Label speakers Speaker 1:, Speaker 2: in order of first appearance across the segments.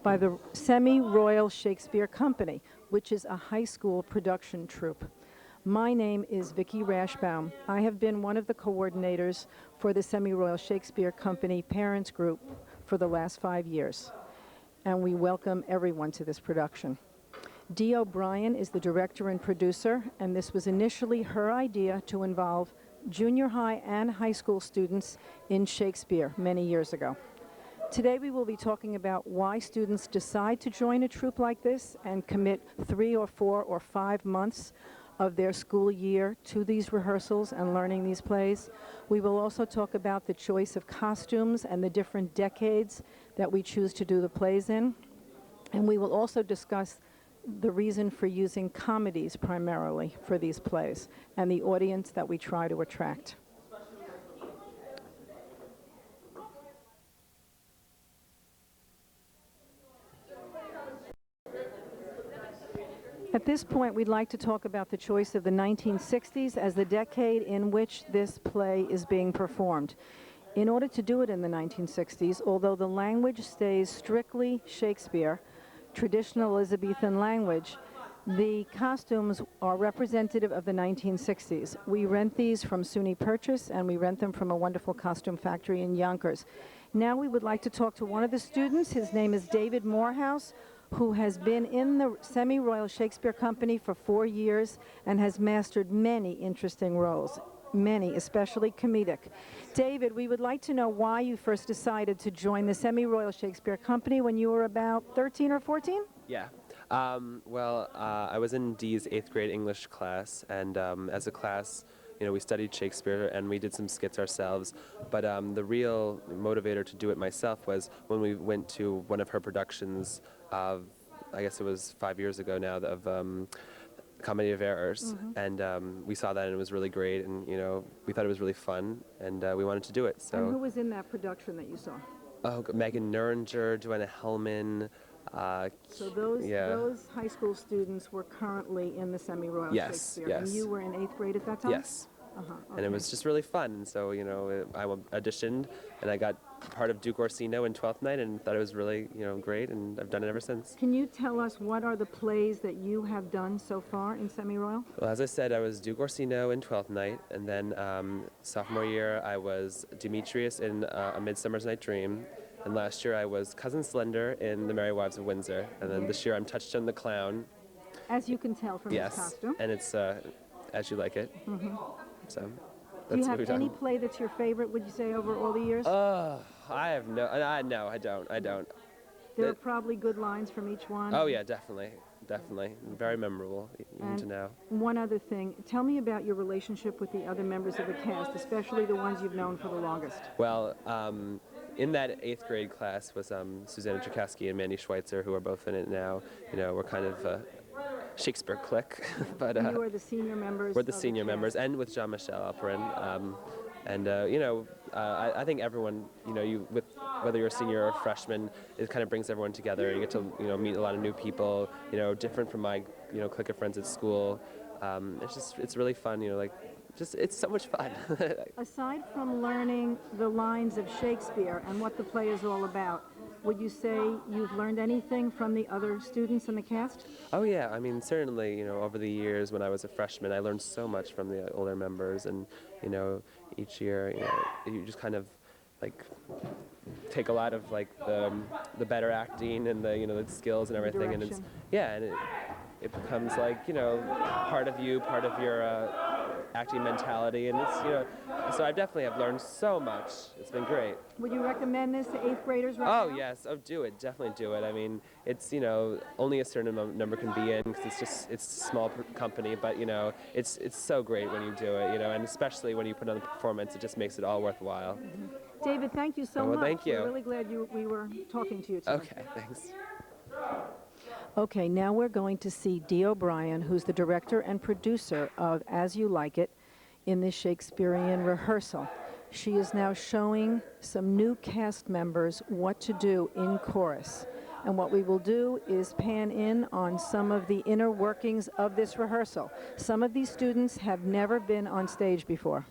Speaker 1: by the Semi-Royal Shakespeare Company, which is a high school production troupe. My name is Vicki Rashbaum. I have been one of the coordinators for the Semi-Royal Shakespeare Company Parents Group for the last 5 years, and we welcome everyone to this production. Dee O'Brien is the director and producer, and this was initially her idea to involve junior high and high school students in Shakespeare many years ago. Today we will be talking about why students decide to join a troupe like this and commit 3 or 4 or 5 months of their school year to these rehearsals and learning these plays. We will also talk about the choice of costumes and the different decades that we choose to do the plays in. And we will also discuss the reason for using comedies primarily for these plays and the audience that we try to attract. At this point, we'd like to talk about the choice of the 1960s as the decade in which this play is being performed. In order to do it in the 1960s, although the language stays strictly Shakespeare, traditional Elizabethan language, the costumes are representative of the 1960s. We rent these from SUNY Purchase, and we rent them from a wonderful costume factory in Yonkers. Now we would like to talk to one of the students. His name is David Morehouse, who has been in the Semi-Royal Shakespeare Company for 4 years and has mastered many interesting roles, many, especially comedic. David, we would like to know why you first decided to join the Semi-Royal Shakespeare Company when you were about 13 or 14?
Speaker 2: Yeah. I was in Dee's 8th grade English class, and as a class, we studied Shakespeare and we did some skits ourselves, but the real motivator to do it myself was when we went to one of her productions of, I guess it was 5 years ago now, of Comedy of Errors, and we saw that and it was really great, and we thought it was really fun, and we wanted to do it. So.
Speaker 1: And who was in that production that you saw?
Speaker 2: Oh, Megan Nuringer, Joanna Hellman.
Speaker 1: So those high school students were currently in the Semi-Royal Shakespeare,
Speaker 2: yes.
Speaker 1: And you were in 8th grade at that time?
Speaker 2: Yes.
Speaker 1: Okay.
Speaker 2: And it was just really fun. And so, I auditioned, and I got part of Duke Orsino in 12th Night, and thought it was really, great, and I've done it ever since.
Speaker 1: Can you tell us what are the plays that you have done so far in Semi-Royal?
Speaker 2: Well, as I said, I was Duke Orsino in 12th Night, and then sophomore year I was Demetrius in A Midsummer's Night Dream, and last year I was Cousin Slender in The Merry Wives of Windsor, and then this year I'm Touchstone the Clown.
Speaker 1: As you can tell from his costume.
Speaker 2: And it's As You Like It. So
Speaker 1: do you have any play that's your favorite, would you say, over all the years?
Speaker 2: I have no, I don't.
Speaker 1: There are probably good lines from each one.
Speaker 2: Oh yeah, definitely. Very memorable, even to now.
Speaker 1: One other thing, tell me about your relationship with the other members of the cast, especially the ones you've known for the longest.
Speaker 2: Well, in that 8th grade class was Susanna Czerkowski and Mandy Schweitzer, who are both in it now. We're kind of a Shakespeare clique. But
Speaker 1: and you are the senior members.
Speaker 2: We're the senior members, and with Jean-Michel Alperin. I think everyone, whether you're a senior or a freshman, it kind of brings everyone together. You get to, meet a lot of new people, different from my, clique of friends at school. It's really fun, it's so much fun.
Speaker 1: Aside from learning the lines of Shakespeare and what the play is all about, would you say you've learned anything from the other students in the cast?
Speaker 2: Oh yeah, I mean, certainly, over the years when I was a freshman, I learned so much from the older members, and, each year, you just kind of, take a lot of, the better acting and the skills and everything, and it's, and it becomes part of you, part of your acting mentality, and it's, so I definitely have learned so much. It's been great.
Speaker 1: Would you recommend this to 8th graders right now?
Speaker 2: Oh yes, do it, definitely do it. I mean, it's, only a certain number can be in, because it's a small company, but it's so great when you do it, and especially when you put on the performance, it just makes it all worthwhile.
Speaker 1: David, thank you so much.
Speaker 2: Thank you.
Speaker 1: We're really glad we were talking to you today.
Speaker 2: Okay, thanks.
Speaker 1: Okay, now we're going to see Dee O'Brien, who's the director and producer of As You Like It in this Shakespearean rehearsal. She is now showing some new cast members what to do in chorus. And what we will do is pan in on some of the inner workings of this rehearsal. Some of these students have never been on stage before.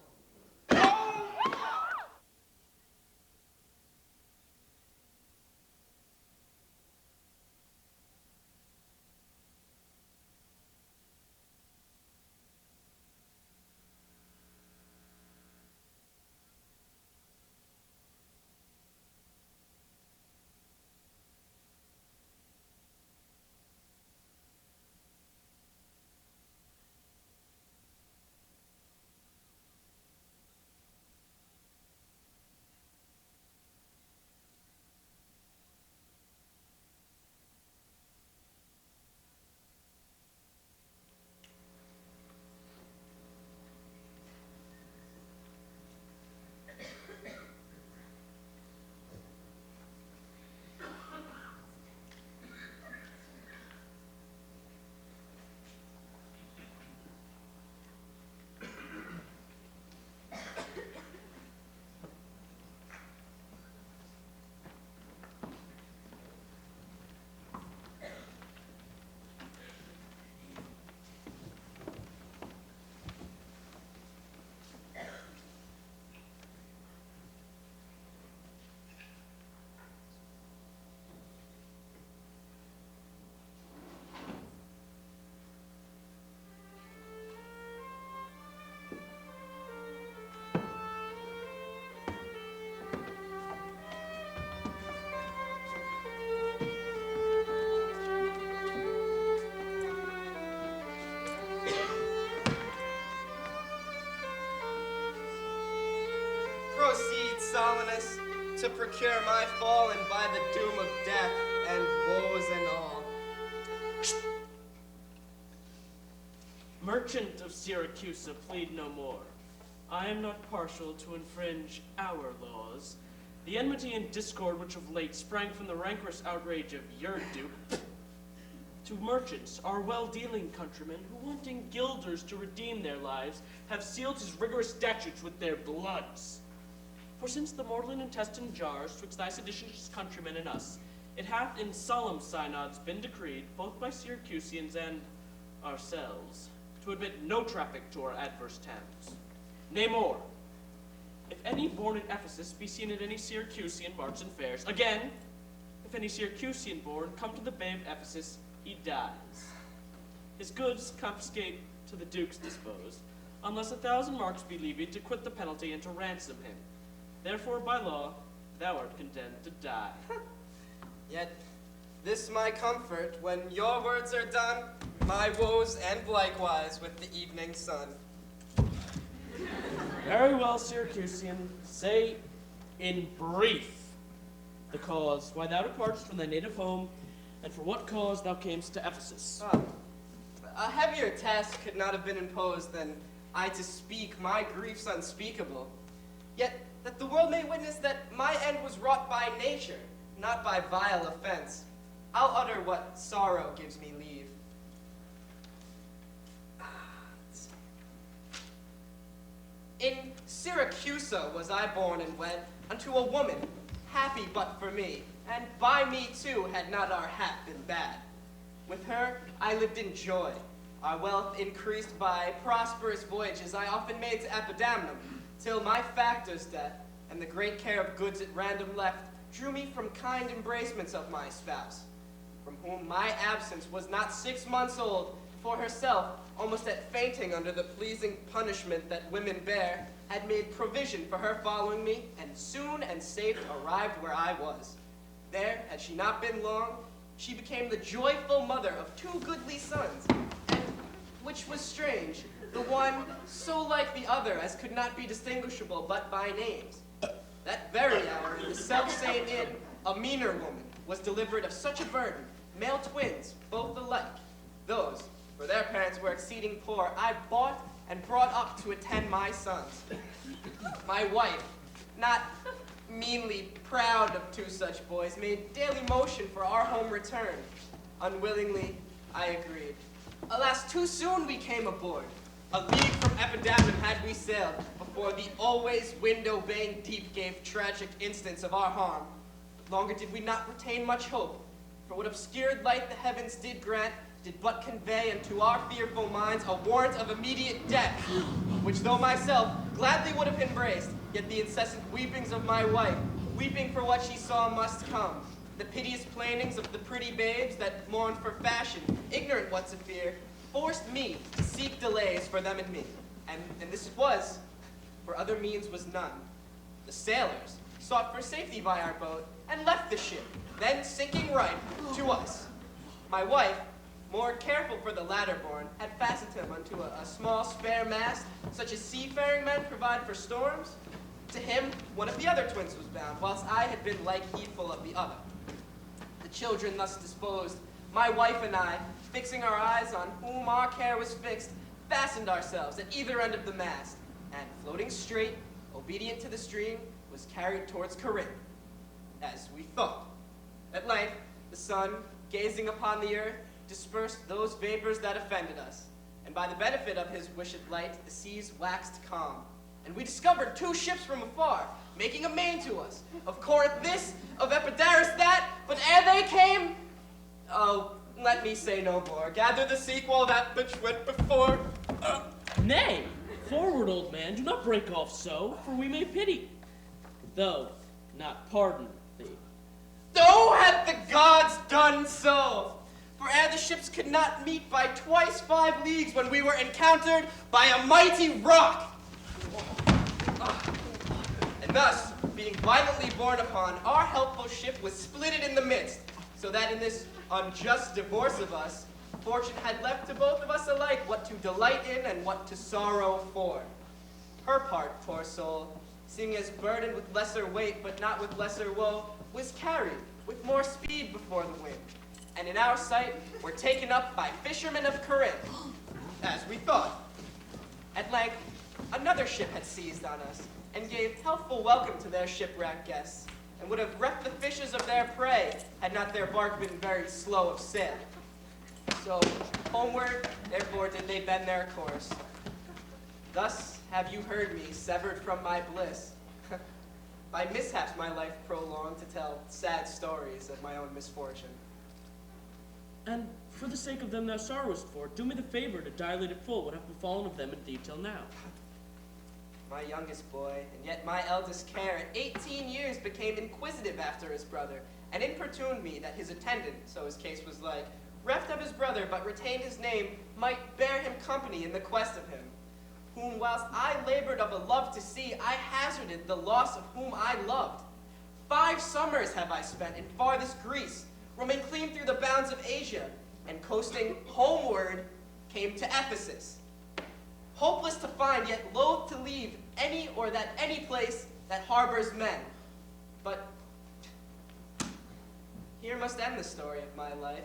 Speaker 3: promise to procure my fall and by the doom of death and woes and all.
Speaker 4: Merchant of Syracuse, plead no more. I am not partial to infringe our laws. The enmity and discord which of late sprang from the rancorous outrage of your dupe to merchants, our well-dealing countrymen, who wanting guilders to redeem their lives, have sealed his rigorous statutes with their bloods. For since the mortal intestine jars twixt thy seditious countrymen and us, it hath in solemn synods been decreed, both by Syracusians and ourselves, to admit no traffic to our adverse towns. Nay more, if any born in Ephesus be seen at any Syracusian marts and fairs, again, if any Syracusian born come to the bay of Ephesus, he dies. His goods confiscate to the Duke's disposed, unless 1,000 marks be levied to quit the penalty and to ransom him. Therefore, by law, thou art condemned to die.
Speaker 3: Yet this my comfort, when your words are done, my woes end likewise with the evening sun.
Speaker 4: Very well, Syracusian, say in brief the cause why thou departest from thy native home, and for what cause thou camest to Ephesus.
Speaker 3: A heavier task could not have been imposed than I to speak my griefs unspeakable. Yet that the world may witness that my end was wrought by nature, not by vile offense, I'll utter what sorrow gives me leave. In Syracusa was I born and wed unto a woman, happy but for me, and by me too had not our hap been bad. With her I lived in joy, our wealth increased by prosperous voyages I often made to Epidamnum, till my factor's death and the great care of goods at random left drew me from kind embracements of my spouse, from whom my absence was not 6 months old, for herself, almost at fainting under the pleasing punishment that women bear, had made provision for her following me, and soon and safe arrived where I was. There, had she not been long, she became the joyful mother of 2 goodly sons, and, which was strange, the one so like the other as could not be distinguishable but by names. That very hour, in the selfsame inn, a meaner woman was delivered of such a burden, male twins, both alike. Those, for their parents were exceeding poor, I bought and brought up to attend my sons. My wife, not meanly proud of 2 such boys, made daily motion for our home return. Unwillingly, I agreed. Alas, too soon we came aboard. A league from Epidamnum had we sailed, before the always wind-obeying deep gave tragic instance of our harm. But longer did we not retain much hope, for what obscured light the heavens did grant, did but convey unto our fearful minds a warrant of immediate death, which though myself gladly would have embraced, yet the incessant weepings of my wife, weeping for what she saw must come, the piteous plainings of the pretty babes that mourned for fashion, ignorant what to fear, forced me to seek delays for them and me. And this it was, for other means was none. The sailors sought for safety by our boat, and left the ship, then sinking right to us. My wife, more careful for the latter born, had fastened him unto a small spare mast, such as seafaring men provide for storms. To him, one of the other twins was bound, whilst I had been like heedful of the other. The children thus disposed, my wife and I, fixing our eyes on whom our care was fixed, fastened ourselves at either end of the mast, and floating straight, obedient to the stream, was carried towards Corinth, as we thought. At length, the sun, gazing upon the earth, dispersed those vapors that offended us, and by the benefit of his wished light, the seas waxed calm. And we discovered 2 ships from afar, making a main to us, of Corinth this, of Epidaurus that, but ere they came, oh, let me say no more. Gather the sequel that which went before.
Speaker 4: Nay, forward, old man, do not break off so, for we may pity, though not pardon thee.
Speaker 3: Oh, had the gods done so! For ere the ships could not meet by twice 5 leagues when we were encountered by a mighty rock. And thus, being violently borne upon, our helpful ship was splitted in the midst, so that in this unjust divorce of us, fortune had left to both of us alike what to delight in and what to sorrow for. Her part, poor soul, seeing as burdened with lesser weight but not with lesser woe, was carried with more speed before the wind, and in our sight were taken up by fishermen of Corinth, as we thought. At length, another ship had seized on us, and gave healthful welcome to their shipwrecked guests, and would have wrecked the fishes of their prey had not their bark been very slow of sail. So, homeward, therefore, did they bend their course. Thus have you heard me, severed from my bliss. By mishaps my life prolonged to tell sad stories of my own misfortune.
Speaker 4: And for the sake of them thou sorrowest for, do me the favor to dilate it full what hath befallen of them in thee till now.
Speaker 3: My youngest boy, and yet my eldest care, at 18 years became inquisitive after his brother, and importuned me that his attendant, so his case was like, reft of his brother, but retained his name, might bear him company in the quest of him, whom whilst I labored of a love to see, I hazarded the loss of whom I loved. 5 summers have I spent in farthest Greece, roaming clean through the bounds of Asia, and coasting homeward, came to Ephesus. Hopeless to find, yet loath to leave any or that any place that harbors men. But here must end the story of my life,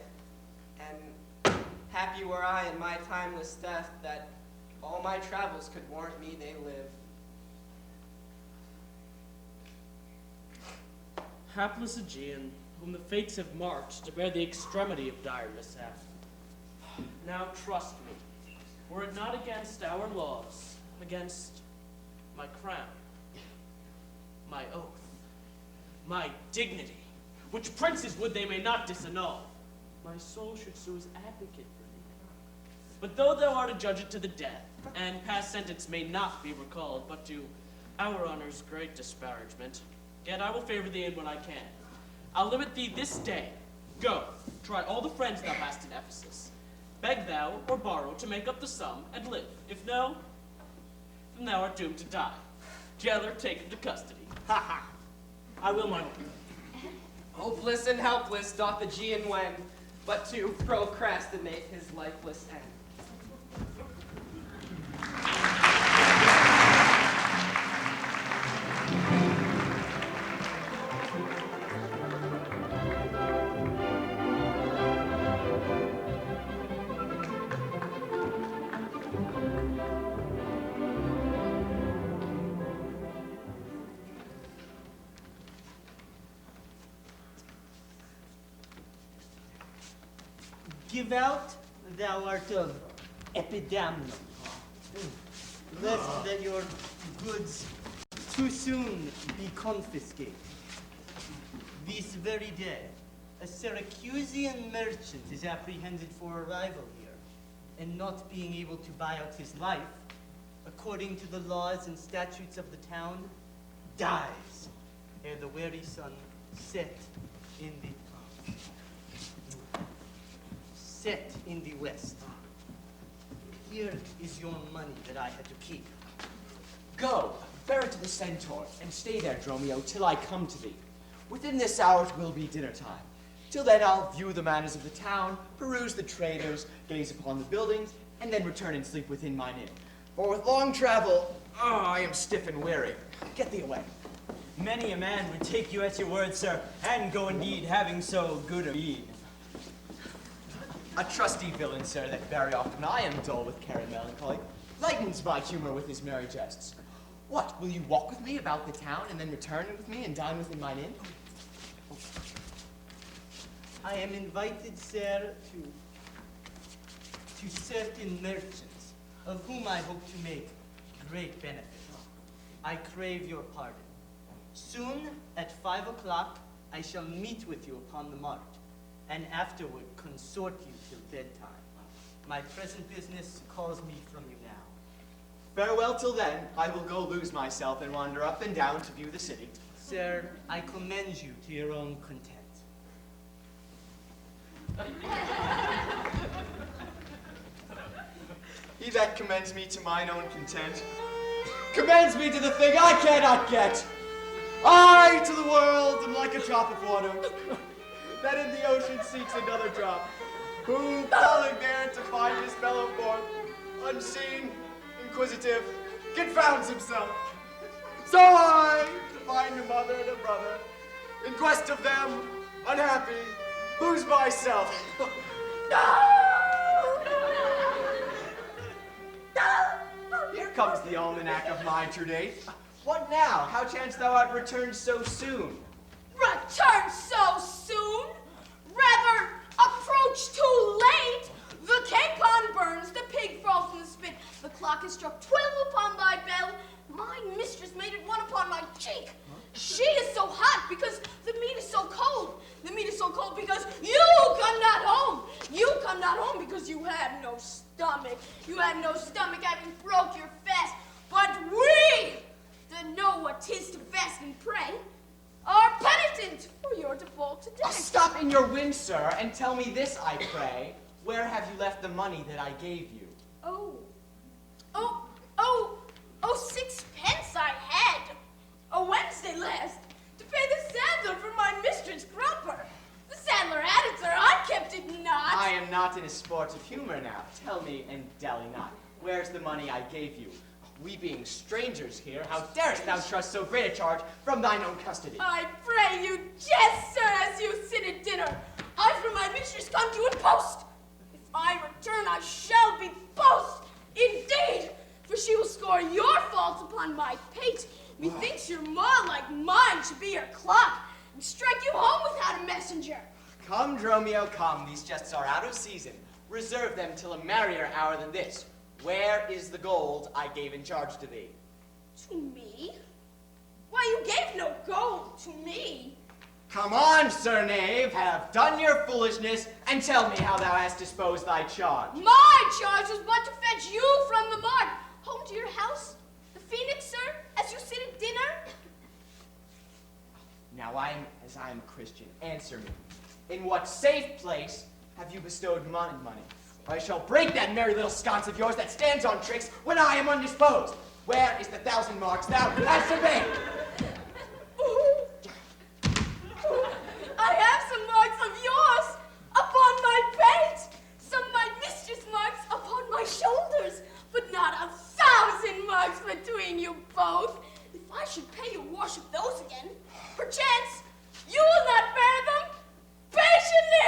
Speaker 3: and happy were I in my timeless death that all my travels could warrant me they live.
Speaker 4: Hapless Aegean, whom the fates have marked to bear the extremity of dire mishap. Now trust me, were it not against our laws, against my crown, my oath, my dignity, which princes would they may not disannul, my soul should sue as advocate for thee. But though thou art adjudged to the death, and past sentence may not be recalled, but to our honor's great disparagement, yet I will favor thee in what I can. I'll limit thee this day. Go, try all the friends thou hast in Ephesus. Beg thou or borrow to make up the sum and live. If no, then thou art doomed to die. Jailer, take him to custody. Ha ha! I will, my lord.
Speaker 3: Hopeless and helpless doth Aegean wend, but to procrastinate his lifeless end.
Speaker 5: Give out, thou art of Epidamnum, lest that your goods too soon be confiscated. This very day, a Syracusian merchant is apprehended for arrival here, and not being able to buy out his life, according to the laws and statutes of the town, dies ere the weary sun set in the set in the west. Here is your money that I had to keep.
Speaker 6: Go, bear it to the centaur, and stay there, Dromio, till I come to thee. Within this hour it will be dinner time. Till then I'll view the manners of the town, peruse the traders, gaze upon the buildings, and then return and sleep within mine inn. For with long travel, I am stiff and weary. Get thee away.
Speaker 5: Many a man would take you at your word, sir, and go indeed, having so good a meed.
Speaker 6: A trusty villain, sir, that very often I am dull with care and melancholy, lightens my humor with his merry jests. What, will you walk with me about the town, and then return with me and dine within mine inn?
Speaker 5: I am invited, sir, to certain merchants, of whom I hope to make great benefit. I crave your pardon. Soon, at 5 o'clock, I shall meet with you upon the mart, and afterward consort you till bedtime. My present business calls me from you now.
Speaker 6: Farewell till then. I will go lose myself and wander up and down to view the city.
Speaker 5: Sir, I commend you to your own content.
Speaker 6: He that commends me to mine own content commends me to the thing I cannot get. I to the world am like a drop of water that in the ocean seeks another drop, who, falling there to find his fellow form, unseen, inquisitive, confounds himself. So I, to find a mother and a brother, in quest of them, unhappy, lose myself. Here comes the almanac of my true date. What now? How chance thou art returned so soon?
Speaker 7: Return so soon? Rather, approach too late. The capon burns, the pig falls in the spit. The clock has struck 12 upon thy bell. My mistress made it 1 upon my cheek. She is so hot because the meat is so cold. The meat is so cold because you come not home. You come not home because you have no stomach. You have no stomach having broke your fast. But we, that know what 'tis to fast and pray, are penitent for your default today.
Speaker 6: Oh, stop in your whim, sir, and tell me this, I pray. Where have you left the money that I gave you?
Speaker 7: Oh, 6 pence I had a Wednesday last to pay the saddler for my mistress' crupper. The saddler had it, sir. I kept it not.
Speaker 6: I am not in a sportive humor now. Tell me, and dally not, where's the money I gave you? We being strangers here, how darest thou trust so great a charge from thine own custody?
Speaker 7: I pray you jest, sir, as you sit at dinner. I from my mistress come to in post. If I return, I shall be post, indeed, for she will score your faults upon my pate. Methinks your maw like mine should be your clock, and strike you home without a messenger.
Speaker 6: Come, Dromio, come. These jests are out of season. Reserve them till a merrier hour than this. Where is the gold I gave in charge to thee?
Speaker 7: To me? Why, you gave no gold to me.
Speaker 6: Come on, sir knave, have done your foolishness, and tell me how thou hast disposed thy charge.
Speaker 7: My charge was but to fetch you from the mart, home to your house, the Phoenix, sir, as you sit at dinner.
Speaker 6: Now I am a Christian. Answer me. In what safe place have you bestowed my money? I shall break that merry little sconce of yours that stands on tricks when I am undisposed. Where is the 1,000 marks thou hast surveyed?
Speaker 7: I have some marks of yours upon my pate, some my mistress marks upon my shoulders, but not 1,000 marks between you both. If I should pay your worship those again, perchance you will not bear them patiently.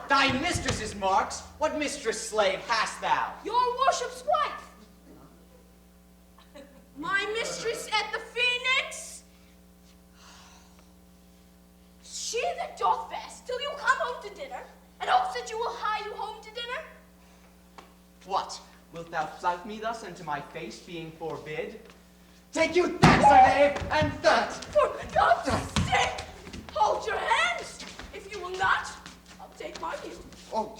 Speaker 6: Thy mistress's marks? What mistress slave hast thou?
Speaker 7: Your worship's wife. My mistress at the Phoenix. She that doth fast till you come home to dinner, and hopes that you will hie you home to dinner.
Speaker 6: What? Wilt thou flout me thus unto my face, being forbid? Take you that, sir knave, and that!
Speaker 7: For God's sake, hold your hands. If you will not, I'll take my view.
Speaker 6: Oh,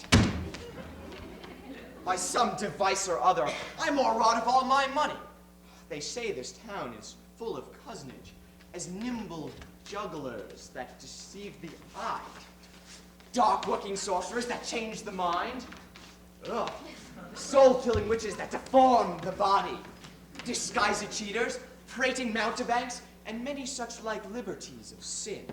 Speaker 6: by some device or other, I'm more robbed of all my money. They say this town is full of cozenage, as nimble jugglers that deceive the eye, dark-looking sorcerers that change the mind, soul-killing witches that deform the body, disguised cheaters, prating mountebanks, and many such like liberties of sin.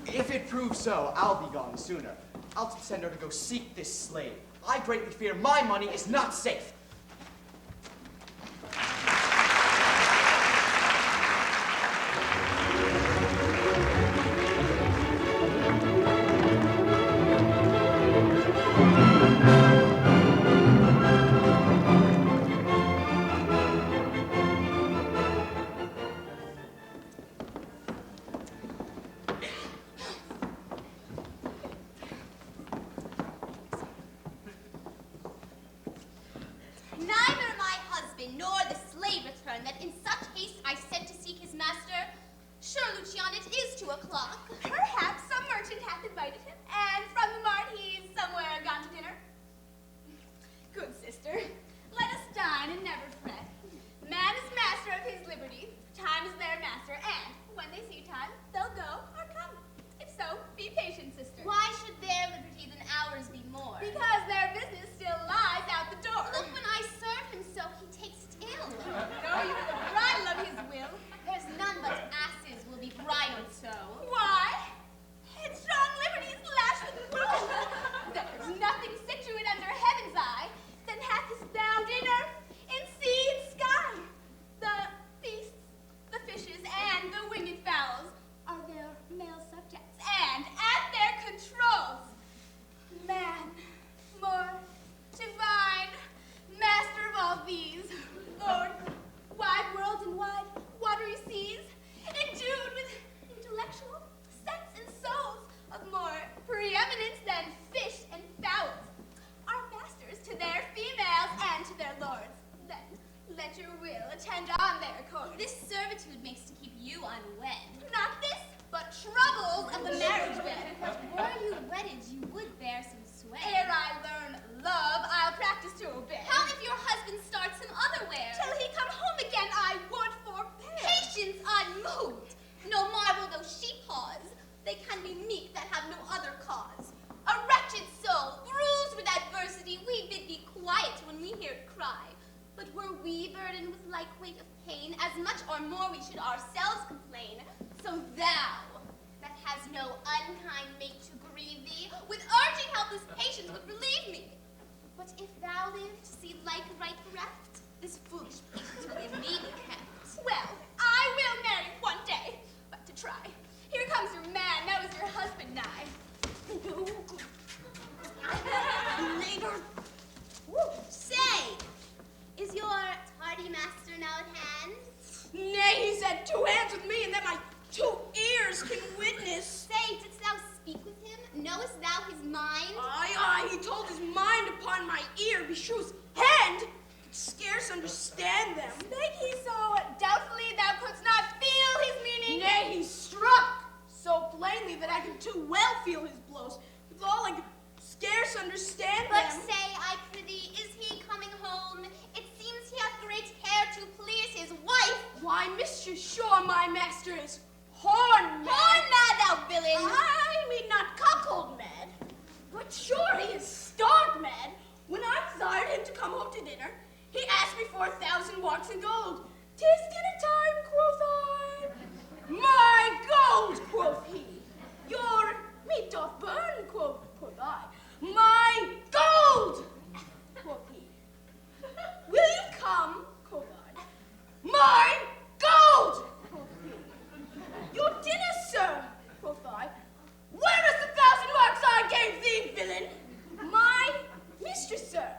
Speaker 6: If it proves so, I'll be gone sooner. I'll send her to go seek this slave. I greatly fear my money is not safe.
Speaker 8: Neither my husband nor the slave return that in such haste I sent to seek his master. Sure, Lucian, it is 2 o'clock. Perhaps some merchant hath invited him, and from the mart he's somewhere gone to dinner. Good sister, let us dine and never fret. Man is master of his liberty, time is their master, and when they see time, they'll go or come. If so, be patient, sister. Why should their liberty than ours be more? Because their business still lies out the door. Look, when I serve him so, he takes it ill. No, you are the bridle of his will. There's none but asses will be bridled so. Why? servitude makes to keep you unwed. Not this, but troubles of the marriage bed. But were you wedded, you would bear some sway. Ere I learn love, I'll practice to obey. How if your husband starts him otherwhere? Till he come home again, I would forbear. Patience unmoved. No marvel though she pause. They can be meek that have no other cause. A wretched soul, bruised with adversity, we bid thee quiet when we hear it cry. But were we burdened with like weight of pain, as much or more we should ourselves complain. So thou, that has no unkind mate to grieve thee, with urging helpless patience would relieve me. But if thou live to see like right bereft, this foolish patience will in me be kept. Well, I will marry one day, but to try. Here comes your man, now is your husband nigh. Later. Say, is your tardy master now at hand?
Speaker 7: Nay, he's had 2 hands with me, and that my 2 ears can witness.
Speaker 8: Say, didst thou speak with him? Knowest thou his mind?
Speaker 7: Aye, he told his mind upon my ear, beshrews hand, could scarce understand them.
Speaker 8: Spake he so doubtfully thou couldst not feel his meaning?
Speaker 7: Nay, he struck so plainly that I could too well feel his blows. Withal, I could scarce understand
Speaker 8: But
Speaker 7: them.
Speaker 8: say, I prithee, is he coming home? It seems he hath great care to please his wife.
Speaker 7: Why, mistress, sure my master is horn mad.
Speaker 8: Horn mad, thou villain!
Speaker 7: I mean not cuckold mad, but sure he is stark mad. When I desired him to come home to dinner, he asked me for 1,000 walks in gold. 'Tis dinner time, quoth I. My gold, quoth he. Your meat doth burn, quoth I. My gold, quoth he. Will you come, quoth I. My gold, quoth he. Your dinner, sir, quoth I. Where is the 1,000 marks I gave thee, villain? My mistress, sir,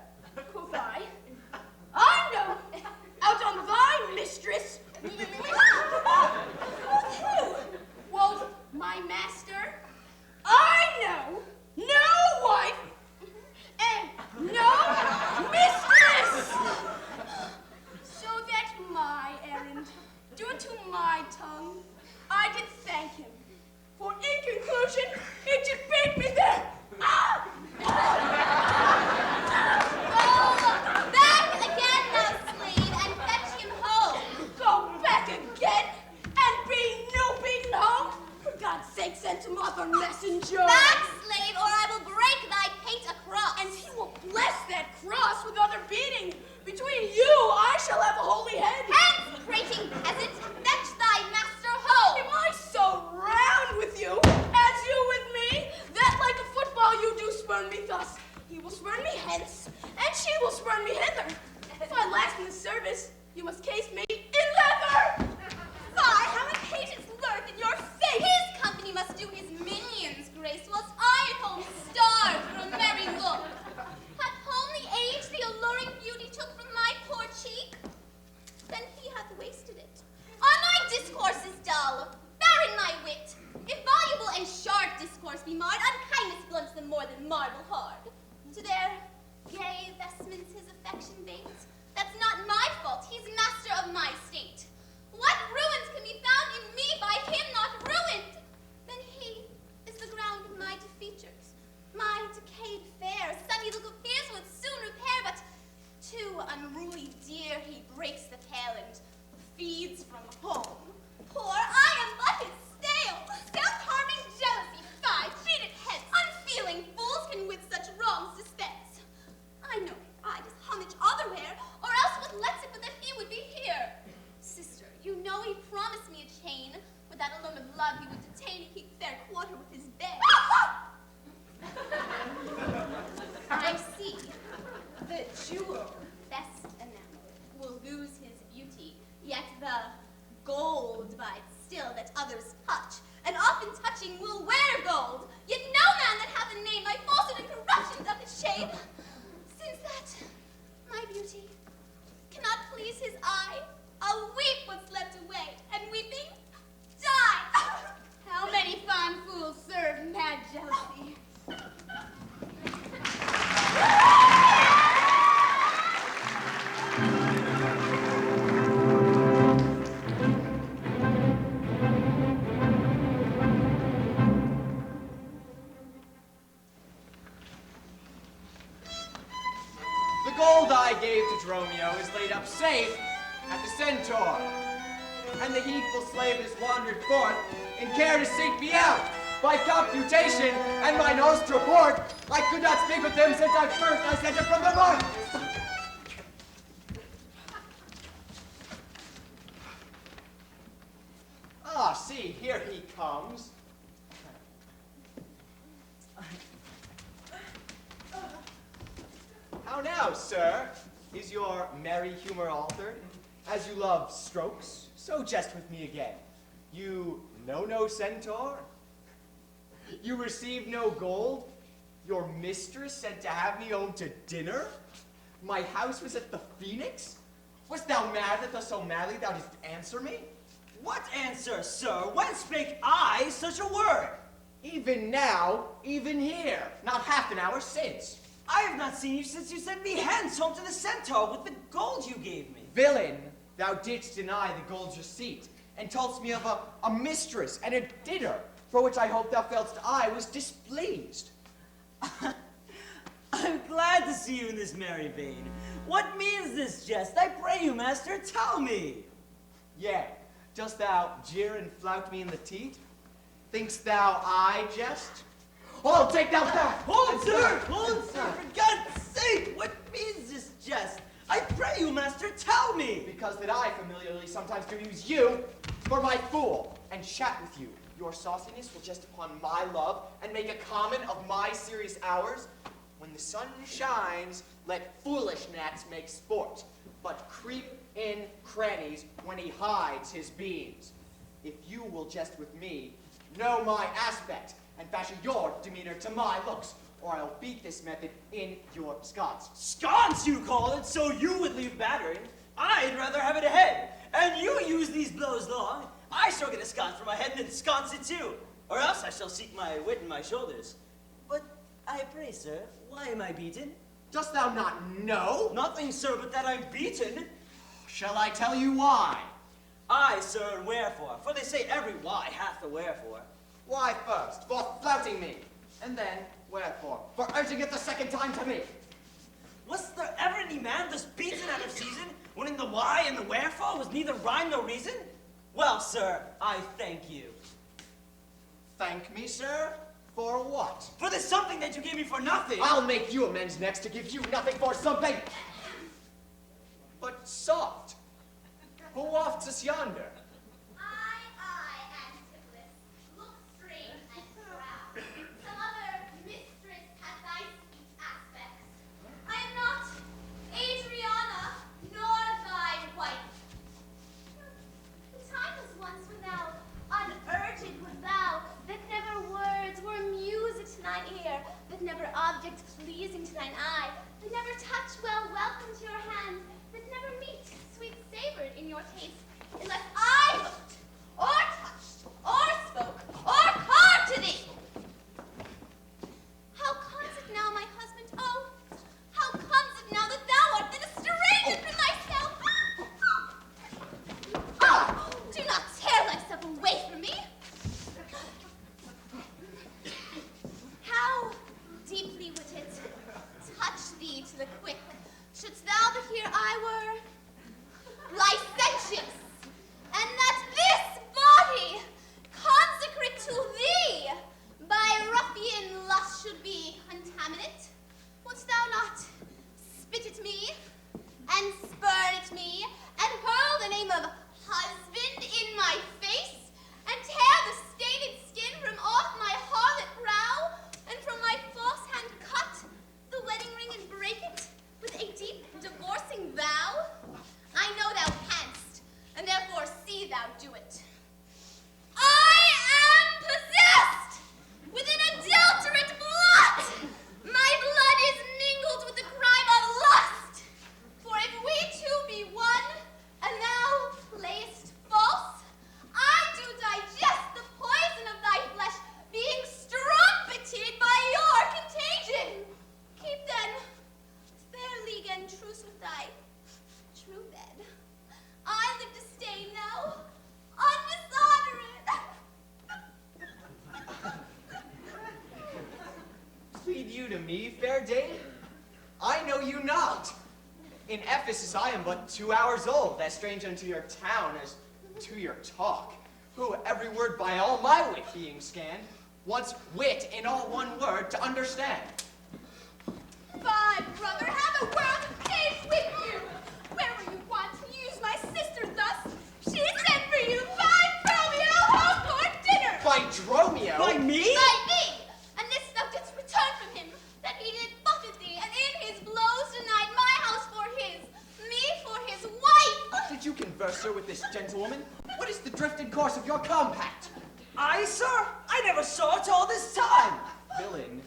Speaker 7: quoth I. I know, out on thy mistress. Quoth who? Quoth my master. I know no wife and no mistress. So that my errand, due to my tongue, I did thank him. For in conclusion, he did bid me there.
Speaker 8: Go back again, thou slave, and fetch him home.
Speaker 7: Go back again and be no beaten home? For God's sake, send some other messenger.
Speaker 8: Back, slave, or I will break thy pate across.
Speaker 7: And he will bless that cross with other beating. Between you, I shall have a holy head.
Speaker 8: Hence, prating peasant, fetch thy master home.
Speaker 7: Am I so round with you, as you with me, that like a football you do spurn me thus? He will spurn me hence, and she will spurn me hither. If I last in the service, you must case me in leather.
Speaker 8: Fie, how impatience lurk in your face! His company must do his minions grace, whilst I at home starve for a merry look. Hath homely age the alluring beauty took from my poor cheek? Then he hath wasted it. On my discourse is dull, barren my wit. If voluble and sharp discourse be marred, unkindness blunts them more than marble hard. To their gay vestments his affection baits. That's not my fault, he's master of my state. What ruins can be found in me by him not ruined? Then he is the ground of my defeatures. My decayed fair, sunny look appears would soon repair, but too unruly dear he breaks the pale and feeds from home. Poor, I am but his stale, self-harming jealousy, fie, cheated heads, unfeeling fools can with such wrongs dispense. I know I does homage otherwhere, or else what lets it but that he would be here. Sister, you know he promised me a chain, with that alone of love he would detain and keep fair quarter with his bed. I see. The jewel, best enamored, will lose his beauty, yet the gold bites still that others touch, and often touching will wear gold, yet no man that hath a name by falsehood and corruption doth it shame. Since that, my beauty, cannot please his eye, I'll weep what's left away, and weeping, die. How many fine fools serve mad jealousy?
Speaker 6: Dromio, is laid up safe at the Centaur. And the heedful slave has wandered forth in care to seek me out. By computation and mine host report, I could not speak with him since I sent him from the mark. Ah, see, here he comes. How now, sir? Is your merry humor altered? As you love strokes, so jest with me again. You know no centaur? You receive no gold? Your mistress sent to have me home to dinner? My house was at the Phoenix? Wast thou mad that thou so madly thou didst answer me?
Speaker 9: What answer, sir? When spake I such a word?
Speaker 6: Even now, even here, not half an hour since.
Speaker 9: I have not seen you since you sent me hence home to the Centaur with the gold you gave me.
Speaker 6: Villain, thou didst deny the gold's receipt, and toldst me of a mistress and a dinner, for which I hope thou feltst I was displeased.
Speaker 9: I'm glad to see you in this merry vein. What means this jest? I pray you, master, tell me.
Speaker 6: Yea, dost thou jeer and flout me in the teeth? Thinkst thou I jest? Oh, take thou back!
Speaker 9: Hold, sir! Hold, sir! For God's sake, what means this jest? I pray you, master, tell me!
Speaker 6: Because that I familiarly sometimes do use you for my fool, and chat with you. Your sauciness will jest upon my love, and make a common of my serious hours. When the sun shines, let foolish gnats make sport, but creep in crannies when he hides his beams. If you will jest with me, know my aspect, and fashion your demeanor to my looks, or I'll beat this method in your sconce.
Speaker 9: Sconce, you call it, so you would leave battering. I'd rather have it ahead, and you use these blows long. I shall get a sconce for my head and ensconce it too, or else I shall seek my wit in my shoulders. But I pray, sir, why am I beaten?
Speaker 6: Dost thou not know?
Speaker 9: Nothing, sir, but that I'm beaten.
Speaker 6: Shall I tell you why?
Speaker 9: Aye, sir, and wherefore? For they say every why hath a wherefore.
Speaker 6: Why first, for flouting me, and then wherefore? For urging it the second time to me.
Speaker 9: Was there ever any man thus beaten out of season, when in the why and the wherefore was neither rhyme nor reason? Well, sir, I thank you.
Speaker 6: Thank me, sir? For what?
Speaker 9: For the something that you gave me for nothing.
Speaker 6: I'll make you amends next to give you nothing for something. But soft. Who wafts us yonder?
Speaker 8: I, Antipholus, look strange and proud. Some other mistress hath thy sweet aspects. I am not Adriana, nor thy wife. The time was once when thou, unurged was thou, that never words were music to thine ear, that never object pleasing to thine eye, that never touch well welcome to your hand, that never meat sweet savored in your taste, unless I looked, or touched, or spoke, or carved to thee. How comes it now, my husband? Oh, how comes it now that thou art then estranged from thyself? Oh, do not tear thyself away from me. How deeply would it touch thee to the quick, shouldst thou but hear I were licentious, and that this body, consecrate to thee, by ruffian lust should be contaminate? Wouldst thou not spit at me, and spurn at me, and hurl the name of husband in my face, and tear the stained skin from off my harlot brow, and from my false hand cut the wedding ring and break it with a deep divorcing vow? I know thou canst, and therefore see thou do it. I am possessed with an adulterate blood. My blood is mingled with the crime of lust. For if we two be one, and thou playest false, I do digest the poison of thy flesh, being strumpeted by your contagion. Keep then fair league and truce with thy true bed. I live to stay now, undishonored.
Speaker 6: Plead you to me, fair dame? I know you not. In Ephesus I am but 2 hours old, as strange unto your town as to your talk. Who, every word by all my wit being scanned, wants wit in all one word to understand.
Speaker 7: Fie, brother, have a world of peace with you! Where were you wont to use my sister thus? She sent for you, fine Dromio, home for dinner!
Speaker 6: By Dromio?
Speaker 9: By me?
Speaker 7: By me! And this thou didst return from him, that he did buffet thee, and in his blows denied my house for his, me for his wife!
Speaker 6: Did you converse, sir, with this gentlewoman? What is the drifted course of your compact?
Speaker 9: I, sir? I never saw it all this time.
Speaker 6: Villain,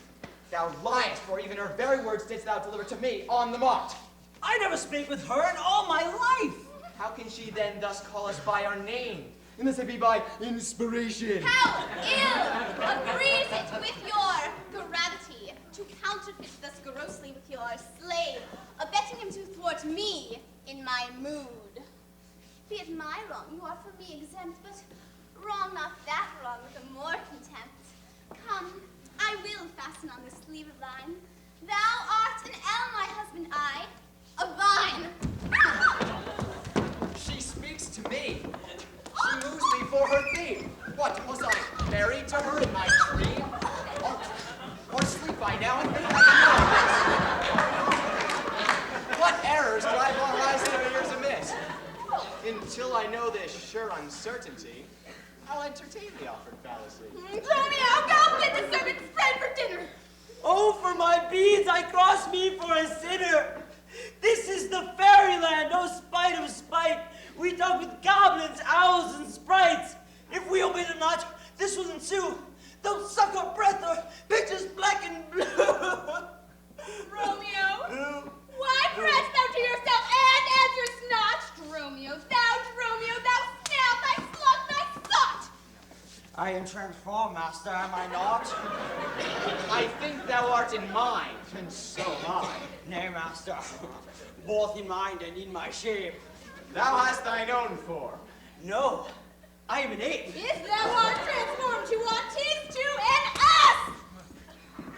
Speaker 6: thou liest, for even her very words didst thou deliver to me on the mart.
Speaker 9: I never spake with her in all my life.
Speaker 6: How can she then thus call us by our name, unless it be by inspiration?
Speaker 7: How ill agrees it with your gravity to counterfeit thus grossly with your slave, abetting him to thwart me in my mood. Be it my wrong, you are for me exempt, but wrong not that wrong with a more contempt. Come, I will fasten on this sleeve of thine. Thou art an elm, my husband, I, a vine.
Speaker 6: She speaks to me. She moves me for her theme. What, was I married to her in my dream? Or sleep I now and think I know? What errors drive our rising years amiss? Until I know this sure uncertainty, I'll entertain the offered fallacy.
Speaker 7: Dromio, go bid the servants spread for dinner.
Speaker 9: Oh, for my beads, I cross me for a sinner. This is the fairyland, no spite of spite. We talk with goblins, owls, and sprites. If we obey them not, this will ensue. They'll suck our breath, our pictures black and blue.
Speaker 7: Romeo, why press thou to yourself and answerest not? Dromio, thou snail, thy slut, thy sot!
Speaker 6: I am transformed, master, am I not? I think thou art in mind, and so am I.
Speaker 9: Nay, master, both in mind and in my shape.
Speaker 6: Thou hast thine own form.
Speaker 9: No, I am an ape.
Speaker 7: If thou art transformed to what, 'tis to an ass!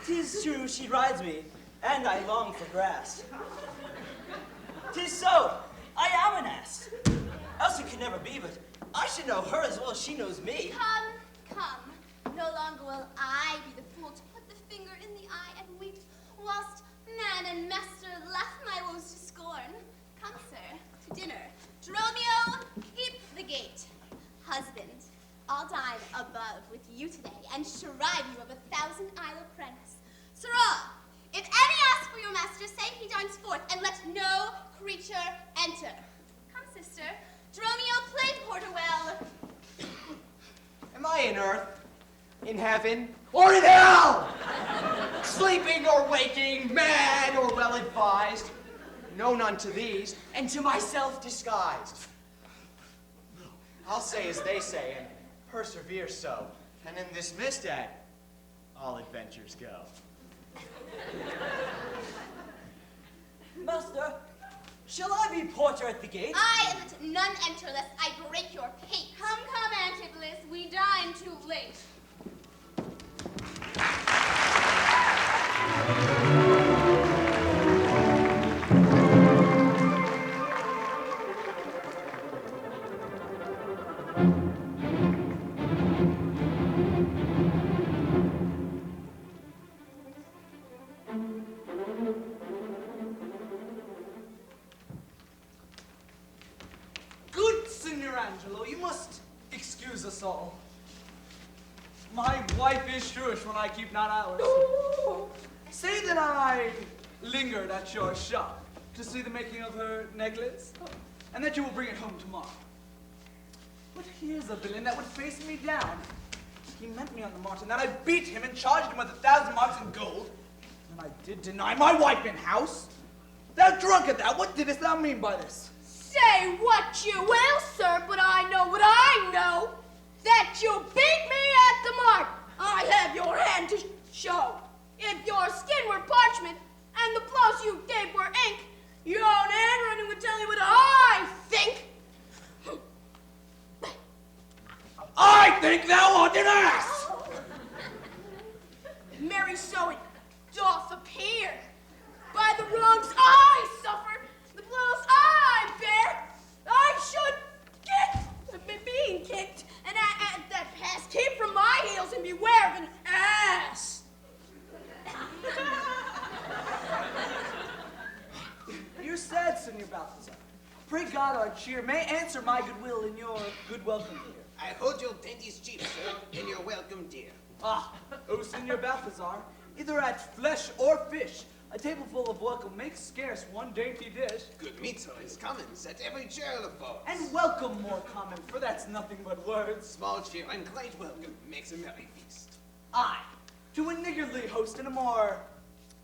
Speaker 9: 'Tis true, she rides me, and I long for grass. 'Tis so, I am an ass. Else it could never be, but I should know her as well as she knows me.
Speaker 7: Come, no longer will I be the fool to put the finger in the eye and weep, whilst man and master laugh my woes to scorn. Come, sir, to dinner. Dromio, keep the gate. Husband, I'll dine above with you today, and shrive you of 1,000 isle apprentice. Sirrah, if any ask for your master, say he dines forth, and let no creature enter. Come, sister, Dromio, play porter well.
Speaker 6: Am I in earth, in heaven, or in hell? Sleeping or waking, mad or well advised, known unto these, and to myself disguised. I'll say as they say, and persevere so, and in this misdeed, all adventures go.
Speaker 9: Master, shall I be porter at the gate?
Speaker 7: I let none enter lest I break your pace. Come, Antibulus, we dine too late.
Speaker 3: Good Signor Angelo, you must excuse us all. My wife is shrewish when I keep not hours. Say that I lingered at your shop to see the making of her necklace, and that you will bring it home tomorrow. But here's a villain that would face me down. He met me on the mart, and that I beat him and charged him with 1,000 marks in gold. And I did deny my wife in house. Thou drunkard thou, what didst thou mean by this?
Speaker 7: Say what you will, sir, but I know what I know. That you beat me at the mart. I have your hand to show. If your skin were parchment, and the blows you gave were ink, your own handwriting would tell you what I think.
Speaker 3: I think thou art an ass!
Speaker 7: Marry, so it doth appear. By the wrongs I suffered, the blows
Speaker 9: cheer may answer my goodwill in your good welcome here.
Speaker 3: I hold your dainties cheap, sir, and you're welcome, dear.
Speaker 9: Ah, O Senor Balthazar, either at flesh or fish, a table full of welcome makes scarce one dainty dish.
Speaker 3: Good meat, sir, is common. Set every chair afloat.
Speaker 9: And welcome more common, for that's nothing but words.
Speaker 3: Small cheer and great welcome makes a merry feast.
Speaker 9: Aye, to a niggardly host and a more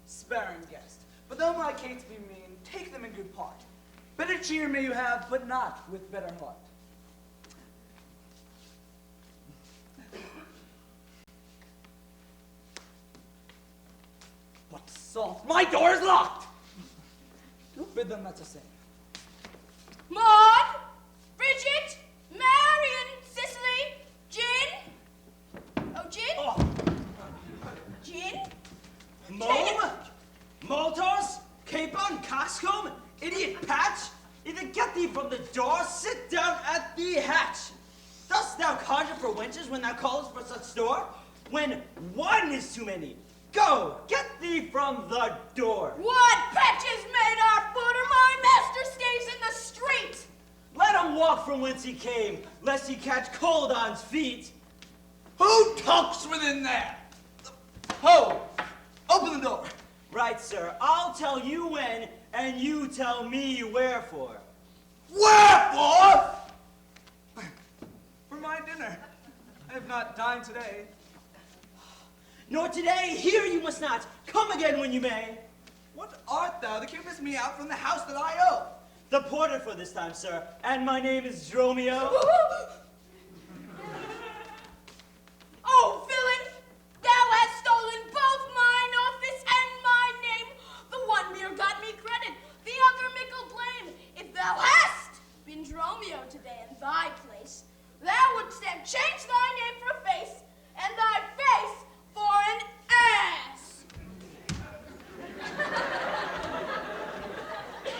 Speaker 9: sparing guest. But though my cates be mean, take them in good part. Better cheer may you have, but not with better heart. What salt! My door is locked! Do bid them not to sing.
Speaker 7: Maud, Bridget, Marion, Cicely, Gin. Oh, Gin?
Speaker 9: Oh,
Speaker 7: Gin?
Speaker 9: Mome, Maltose, Capon, Coxcomb, Idiot Patch, either get thee from the door, sit down at the hatch. Dost thou conjure for wenches when thou callest for such store? When one is too many, go, get thee from the door.
Speaker 7: What patches made our footer? My master stays in the street.
Speaker 9: Let him walk from whence he came, lest he catch cold on's feet.
Speaker 10: Who talks within there? Ho! Open the door.
Speaker 9: Right, sir, I'll tell you when, and you tell me wherefore.
Speaker 10: Wherefore? For my dinner. I have not dined today.
Speaker 9: Nor today, here you must not. Come again when you may.
Speaker 10: What art thou that keepest me out from the house that I owe?
Speaker 9: The porter for this time, sir, and my name is Dromio.
Speaker 7: Oh, villain! Thou hast stolen both mine office and my name. The one mere got me credit, the other mickle blame. If thou hast been Dromio today in thy place, thou wouldst have changed thy name for a face, and thy face for an ass.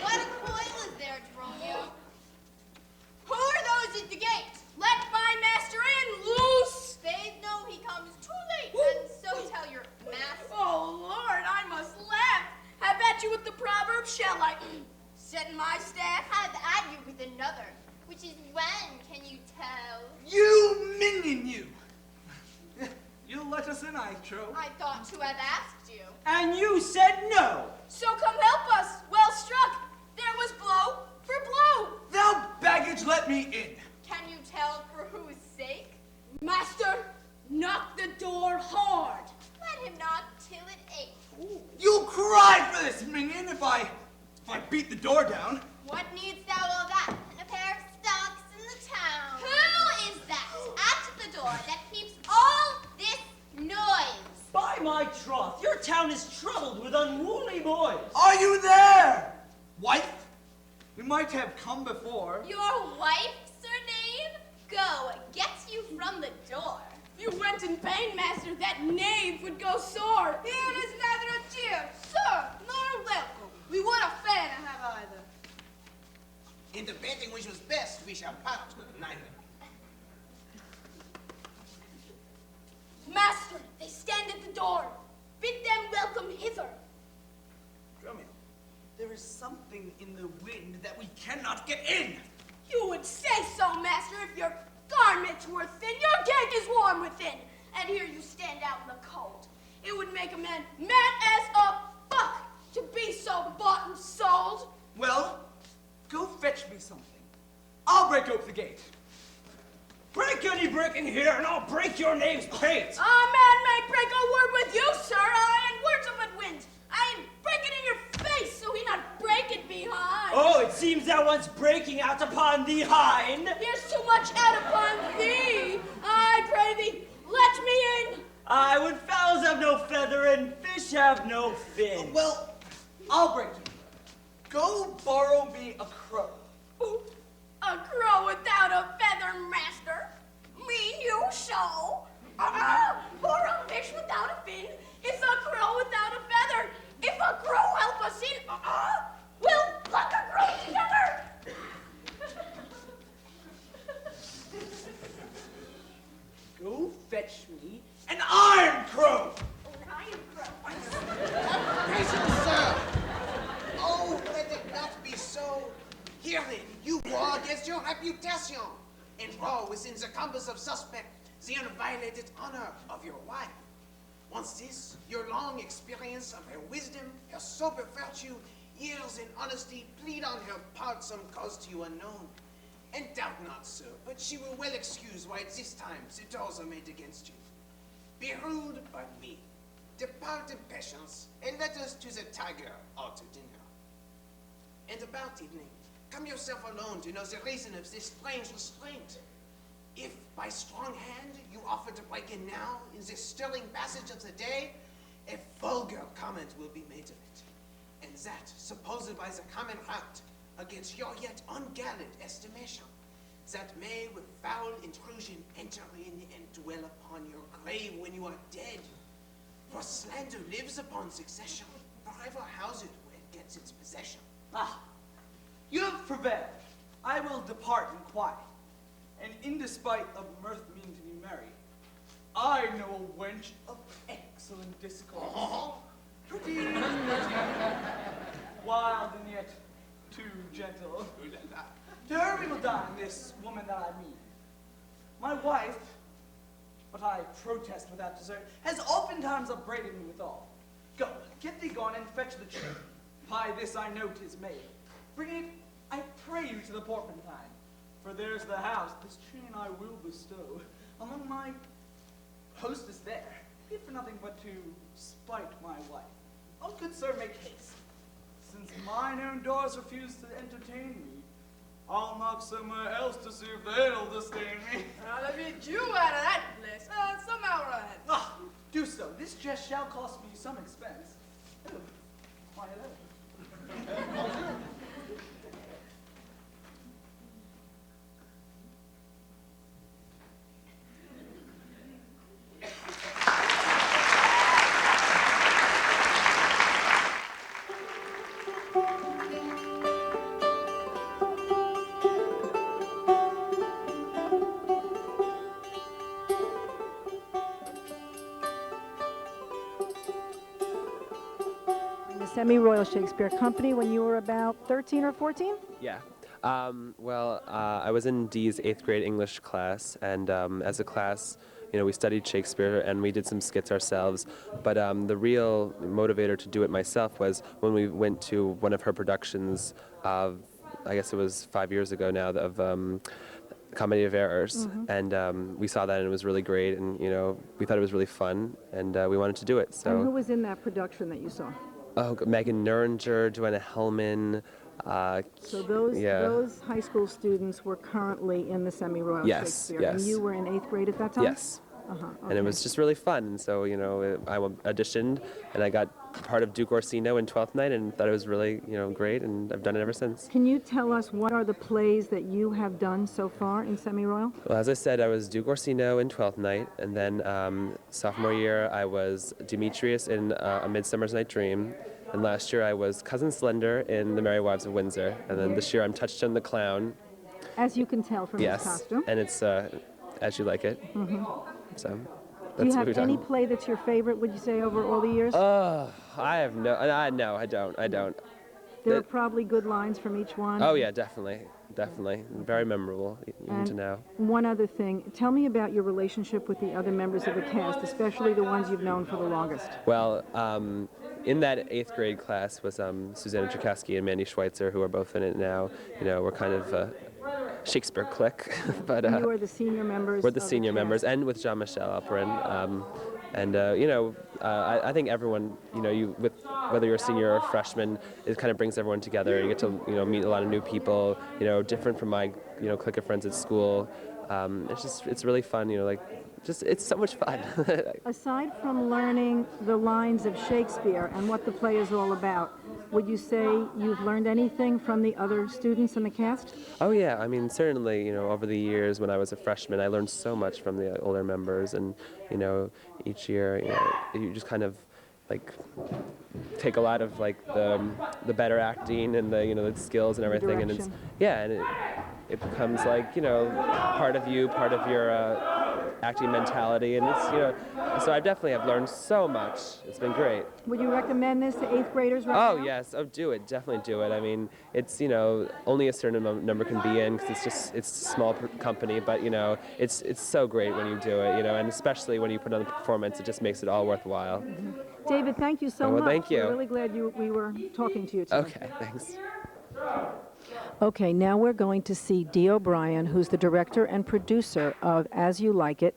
Speaker 8: What coil is there, Dromio?
Speaker 7: Who are those at the gate? Let my master in, loose!
Speaker 8: They know he comes too late, and so tell your master.
Speaker 7: Oh, Lord, I must laugh. Have at you with the proverb, shall I? Set in my staff?
Speaker 8: Have at you with another, which is when, can you tell?
Speaker 10: You minion, you! You'll let us in, I trow.
Speaker 8: I thought to have asked you.
Speaker 9: And you said no.
Speaker 7: So come help us. Well struck. There was blow for blow.
Speaker 10: Thou baggage, let me in.
Speaker 8: Can you tell for whose sake?
Speaker 7: Master, knock the door hard.
Speaker 8: Let him knock till it aches.
Speaker 10: You'll cry for this, minion, if I beat the door down.
Speaker 8: What needst thou all that? A pair of stocks in the town. Who is that at the door that keeps all this noise?
Speaker 9: By my troth, your town is troubled with unruly boys.
Speaker 10: Are you there? Wife? We might have come before.
Speaker 8: Your wife, Sir Knave? Go, get you from the door.
Speaker 7: If you went in pain, master, that knave would go sore. Here is neither a cheer, sir, nor a welcome. We would a fan have either.
Speaker 3: In debating which was best, we shall part neither.
Speaker 7: Master, they stand at the door. Bid them welcome hither.
Speaker 10: Dromio, there is something in the wind that we cannot get in.
Speaker 7: You would say so, master, if your garments were thin. Your gate is warm within, and here you stand out in the cold. It would make a man mad as a buck to be so bought and sold.
Speaker 10: Well, go fetch me something. I'll break open the gate.
Speaker 9: Break any brick in here, and I'll break your knave's pate.
Speaker 7: A man may break a word with you, sir. I and words of but wind. I am breaking in your face, so he not break it behind.
Speaker 9: Oh, it seems thou wants breaking out upon thee hind.
Speaker 7: Here's too much out upon thee. I pray thee, let me in.
Speaker 9: Aye, when fowls have no feather and fish have no fin.
Speaker 10: Well, I'll break you. Go borrow me a crow.
Speaker 7: Ooh, a crow without a feather, master. Mean you so? Or a fish without a fin. It's a crow without a feather. If a crow help us in, we'll pluck a crow together.
Speaker 10: Go fetch me an iron crow.
Speaker 7: An iron crow.
Speaker 3: Patience, sir. Oh, let it not be so.
Speaker 11: Herein, you war against your reputation, and war within the compass of suspect the unviolated honor of your wife. Once this, your long experience of her wisdom, her sober virtue, years in honesty, plead on her part some cause to you unknown. And doubt not, sir, but she will well excuse why at this time the doors are made against you. Be ruled by me. Depart in patience, and let us to the tiger or to dinner. And about evening, come yourself alone to know the reason of this strange restraint. If by strong hand you offer to break in now in this stirring passage of the day, a vulgar comment will be made of it, and that supposed by the common rout against your yet ungallant estimation, that may with foul intrusion enter in and dwell upon your grave when you are dead. For slander lives upon succession, forever house it where it gets its possession.
Speaker 10: Ah, you have prevailed. I will depart in quiet. And in despite of mirth mean to be merry, I know a wench of excellent discourse. Pretty, wild and yet too gentle. To her we will dine, this woman that I mean. My wife, but I protest without desert, has oftentimes upbraided me withal. Go, get thee gone and fetch the chain. By this I note is made. Bring it, I pray you, to the porpentine. For there's the house, this chain I will bestow among my hostess there, if for nothing but to spite my wife. Oh, good sir, make haste. Since mine own doors refuse to entertain me, I'll knock somewhere else to see if they'll disdain me.
Speaker 7: I'll beat you out of that place. Somehow or other.
Speaker 10: Ah, do so. This jest shall cost me some expense. Oh, why, hello.
Speaker 1: Semi-Royal Shakespeare Company when you were about 13 or 14?
Speaker 2: Yeah. I was in Dee's 8th grade English class, and as a class, we studied Shakespeare and we did some skits ourselves. But the real motivator to do it myself was when we went to one of her productions of, I guess it was 5 years ago now, of Comedy of Errors, and we saw that and it was really great, and we thought it was really fun, and we wanted to do it. So.
Speaker 1: And who was in that production that you saw?
Speaker 2: Oh, Megan Nuringer, Joanna Hellman.
Speaker 1: So those high school students were currently in the Semi-Royal Shakespeare,
Speaker 2: yes.
Speaker 1: and you were in 8th grade at that time?
Speaker 2: Yes.
Speaker 1: Okay.
Speaker 2: And it was just really fun, and so I auditioned, and I got part of Duke Orsino in 12th Night, and thought it was really great, and I've done it ever since.
Speaker 1: Can you tell us what are the plays that you have done so far in Semi-Royal?
Speaker 2: Well, as I said, I was Duke Orsino in 12th Night, and then sophomore year I was Demetrius in A Midsummer's Night Dream, and last year I was Cousin Slender in The Merry Wives of Windsor, and then this year I'm Touchstone the Clown.
Speaker 1: As you can tell from his costume.
Speaker 2: And it's As You Like It. So
Speaker 1: Do
Speaker 2: that's
Speaker 1: you
Speaker 2: what
Speaker 1: have
Speaker 2: we've
Speaker 1: any
Speaker 2: done.
Speaker 1: play that's your favorite, would you say, over all the years?
Speaker 2: I have no, I don't.
Speaker 1: There are probably good lines from each one.
Speaker 2: Oh yeah, definitely. Very memorable, even to now.
Speaker 1: One other thing, tell me about your relationship with the other members of the cast, especially the ones you've known for the longest.
Speaker 2: Well, in that 8th grade class was Susanna Czerkowski and Mandy Schweitzer, who are both in it now. We're kind of a Shakespeare clique, but
Speaker 1: you are the senior members.
Speaker 2: We're the senior members, and with Jean-Michel Alperin. I think everyone, whether you're a senior or a freshman, it kind of brings everyone together. You get to, meet a lot of new people, different from my, clique of friends at school. It's really fun, it's so much fun.
Speaker 1: Aside from learning the lines of Shakespeare and what the play is all about, would you say you've learned anything from the other students in the cast?
Speaker 2: Oh yeah, I mean, certainly, over the years when I was a freshman, I learned so much from the older members, and, each year, you just kind of, take a lot of, the better acting and the skills and everything, and it becomes part of you, part of your acting mentality, and it's, so I definitely have learned so much. It's been great.
Speaker 1: Would you recommend this to 8th graders right now?
Speaker 2: Oh yes, do it, definitely do it. I mean, it's, only a certain number can be in because it's a small company, but it's so great when you do it, and especially when you put on the performance, it just makes it all worthwhile.
Speaker 1: Mm-hmm. David, thank you so
Speaker 2: well,
Speaker 1: much.
Speaker 2: Thank you.
Speaker 1: We're really glad we were talking to you today.
Speaker 2: Okay, thanks.
Speaker 1: Okay, now we're going to see Dee O'Brien, who's the director and producer of As You Like It,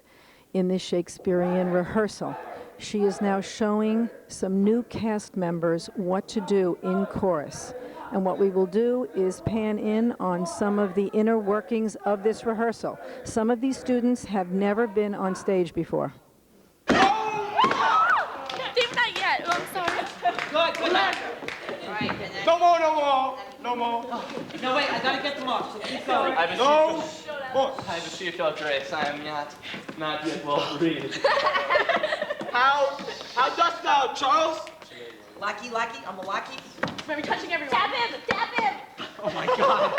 Speaker 1: in this Shakespearean rehearsal. She is now showing some new cast members what to do in chorus. And what we will do is pan in on some of the inner workings of this rehearsal. Some of these students have never been on stage before.
Speaker 7: David, not yet. Oh, I'm sorry.
Speaker 3: Good luck.
Speaker 11: No more.
Speaker 3: No, wait, I gotta get them off. So keep going.
Speaker 9: I beseech your grace, I am not yet well breathed.
Speaker 11: How dost thou, Charles?
Speaker 3: Lackey, I'm a lackey.
Speaker 7: Remember touching everyone. Tap him.
Speaker 11: Oh my God.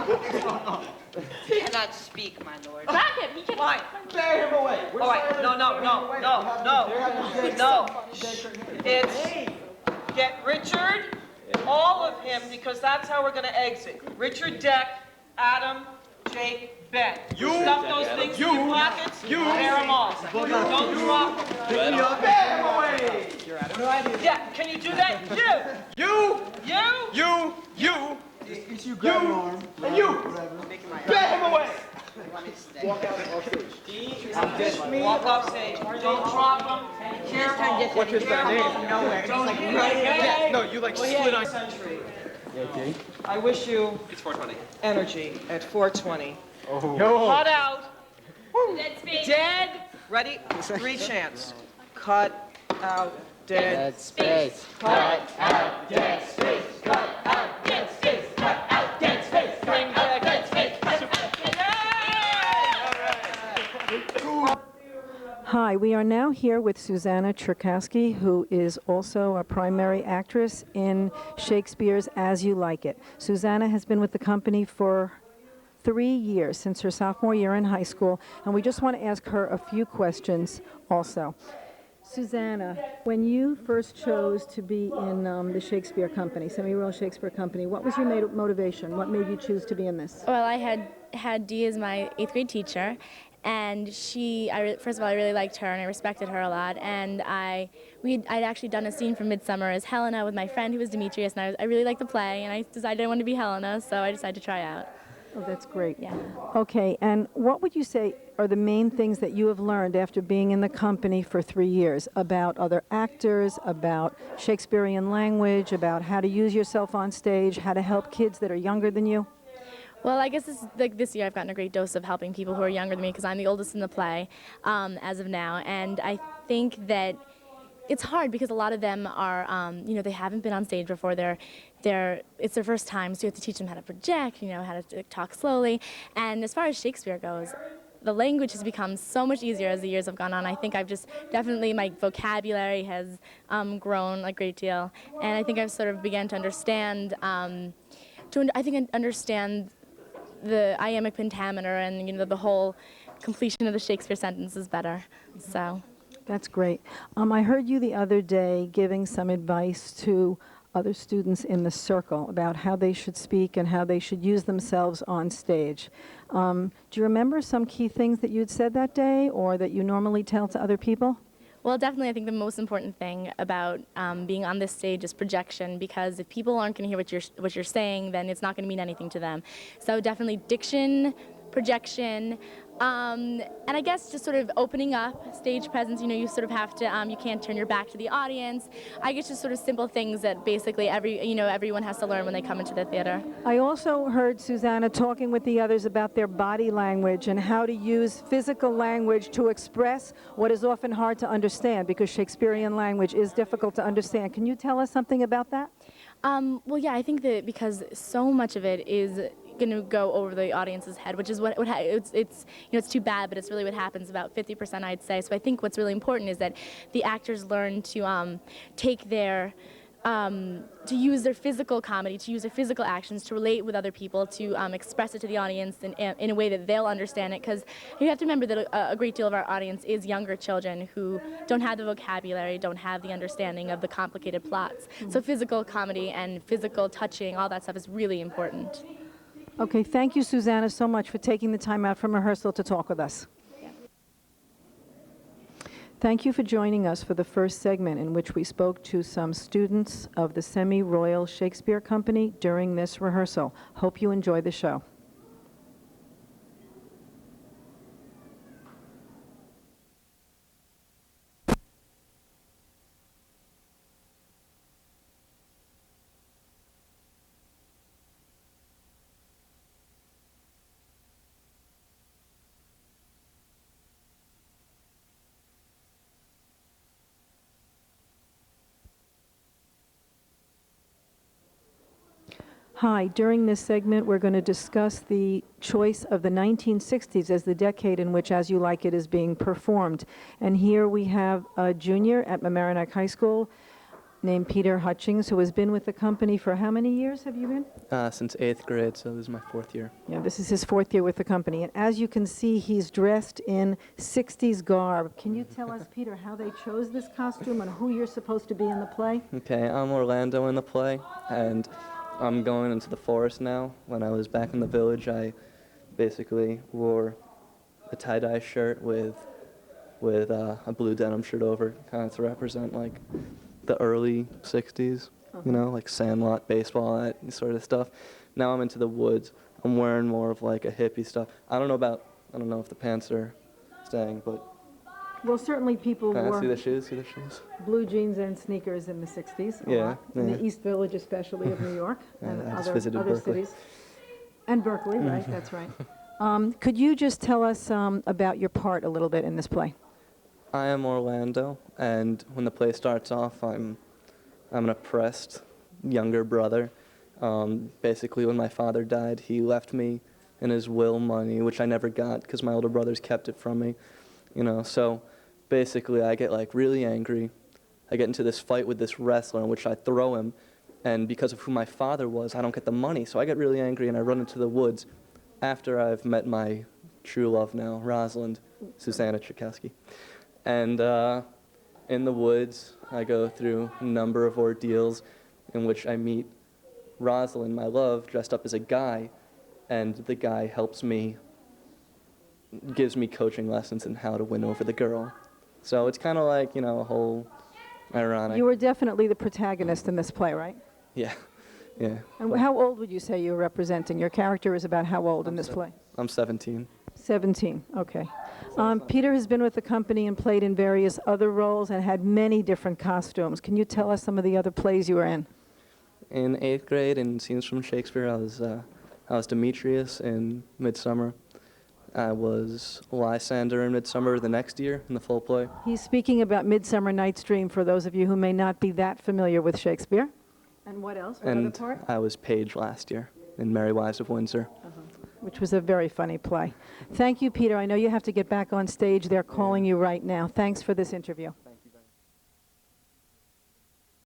Speaker 3: He cannot speak, my lord.
Speaker 7: Grab him. He can.
Speaker 3: Fine.
Speaker 11: Bear him away.
Speaker 3: All right, no. It's get Richard, all of him, because that's how we're gonna exit. Richard, Deck, Adam, Jake, Ben.
Speaker 11: You.
Speaker 3: Stuff those things in your pockets. Bear them all. Don't drop them.
Speaker 11: Bear him away.
Speaker 3: Yeah, can you do that?
Speaker 11: You.
Speaker 10: It's you grab an arm.
Speaker 11: And you. Bear him away.
Speaker 10: Walk out off stage.
Speaker 3: Walk off stage. Don't drop them. Careful.
Speaker 11: What's his bad name?
Speaker 3: Nowhere. Don't
Speaker 11: Yeah. No, you like split on.
Speaker 3: Century.
Speaker 10: Okay.
Speaker 3: I wish you
Speaker 2: It's 4:20.
Speaker 3: energy at 4:20.
Speaker 11: Yo.
Speaker 3: Cut out.
Speaker 7: Dead space.
Speaker 3: Dead. Ready? 3 chants. Cut out. Dead.
Speaker 7: Space.
Speaker 3: Cut out. Dead space. Cut out. Dead space. Cut out. Dead space. Bring back dead space.
Speaker 1: Hi, we are now here with Susanna Cherkasky, who is also a primary actress in Shakespeare's As You Like It. Susanna has been with the company for 3 years, since her sophomore year in high school, and we just want to ask her a few questions also. Susanna, when you first chose to be in the Shakespeare Company, Semi-Royal Shakespeare Company, what was your motivation? What made you choose to be in this?
Speaker 12: Well, I had Dee as my 8th grade teacher, and first of all, I really liked her and I respected her a lot. And I'd actually done a scene from Midsummer as Helena with my friend who was Demetrius, and I really liked the play, and I decided I wanted to be Helena, so I decided to try out.
Speaker 1: Oh, that's great.
Speaker 12: Yeah.
Speaker 1: Okay, and what would you say are the main things that you have learned after being in the company for 3 years about other actors, about Shakespearean language, about how to use yourself on stage, how to help kids that are younger than you?
Speaker 12: Well, I guess this year I've gotten a great dose of helping people who are younger than me because I'm the oldest in the play as of now, and I think that it's hard because a lot of them are, they haven't been on stage before. It's their first time, so you have to teach them how to project, how to talk slowly. And as far as Shakespeare goes, the language has become so much easier as the years have gone on. I think my vocabulary has grown a great deal, and I think I've sort of begun to understand, understand the iambic pentameter and the whole completion of the Shakespeare sentences better. So.
Speaker 1: That's great. I heard you the other day giving some advice to other students in the circle about how they should speak and how they should use themselves on stage. Do you remember some key things that you'd said that day or that you normally tell to other people?
Speaker 12: Well, definitely, I think the most important thing about being on this stage is projection, because if people aren't going to hear what you're saying, then it's not going to mean anything to them. So definitely diction, projection, and I guess just sort of opening up, stage presence. You sort of have to, you can't turn your back to the audience. I guess just sort of simple things that basically everyone has to learn when they come into the theater.
Speaker 1: I also heard Susanna talking with the others about their body language and how to use physical language to express what is often hard to understand, because Shakespearean language is difficult to understand. Can you tell us something about that?
Speaker 12: Well, yeah, I think that because so much of it is going to go over the audience's head, which is it's too bad, but it's really what happens about 50%, I'd say. So I think what's really important is that the actors learn to take their to use their physical comedy, to use their physical actions to relate with other people, to express it to the audience in a way that they'll understand it. Because you have to remember that a great deal of our audience is younger children who don't have the vocabulary, don't have the understanding of the complicated plots. So physical comedy and physical touching, all that stuff is really important.
Speaker 1: Okay, thank you, Susanna, so much for taking the time out from rehearsal to talk with us. Thank you for joining us for the first segment in which we spoke to some students of the Semi-Royal Shakespeare Company during this rehearsal. Hope you enjoy the show. Hi, during this segment we're going to discuss the choice of the 1960s as the decade in which As You Like It is being performed. And here we have a junior at Mamaroneck High School named Peter Hutchings, who has been with the company for how many years have you been?
Speaker 13: Since 8th grade, so this is my 4th year.
Speaker 1: Yeah, this is his 4th year with the company. And as you can see, he's dressed in 60s garb. Can you tell us, Peter, how they chose this costume and who you're supposed to be in the play?
Speaker 13: Okay, I'm Orlando in the play, and I'm going into the forest now. When I was back in the village, I basically wore a tie-dye shirt with a blue denim shirt over, kind of to represent like the early 60s, you know, like Sandlot, baseball, that sort of stuff. Now I'm into the woods. I'm wearing more of like a hippie stuff. I don't know if the pants are staying, but
Speaker 1: Well, certainly people wore
Speaker 13: see the shoes, see the shoes?
Speaker 1: blue jeans and sneakers in the 60s. In the East Village, especially of New York and
Speaker 13: I just
Speaker 1: other
Speaker 13: visited Berkeley.
Speaker 1: cities. And Berkeley, right, that's right. Could you just tell us about your part a little bit in this play?
Speaker 13: I am Orlando, and when the play starts off, I'm an oppressed younger brother. Basically, when my father died, he left me in his will money, which I never got because my older brothers kept it from me. You know, so basically I get like really angry. I get into this fight with this wrestler in which I throw him, and because of who my father was, I don't get the money. So I get really angry and I run into the woods after I've met my true love now, Rosalind, Susanna Tchaikovsky. And in the woods, I go through a number of ordeals in which I meet Rosalind, my love, dressed up as a guy, and the guy helps me, gives me coaching lessons in how to win over the girl. So it's kind of like, you know, a whole ironic.
Speaker 1: You were definitely the protagonist in this play, right?
Speaker 13: Yeah, yeah.
Speaker 1: And how old would you say you're representing? Your character is about how old in this play?
Speaker 13: I'm 17.
Speaker 1: 17, okay. Peter has been with the company and played in various other roles and had many different costumes. Can you tell us some of the other plays you were in?
Speaker 13: In 8th grade, in Scenes from Shakespeare, I was Demetrius in Midsummer. I was Lysander in Midsummer the next year in the full play.
Speaker 1: He's speaking about Midsummer Night's Dream for those of you who may not be that familiar with Shakespeare. And what else? What
Speaker 13: And
Speaker 1: other part?
Speaker 13: I was Page last year in Merry Wives of Windsor.
Speaker 1: Which was a very funny play. Thank you, Peter. I know you have to get back on stage. They're calling you right now. Thanks for this interview.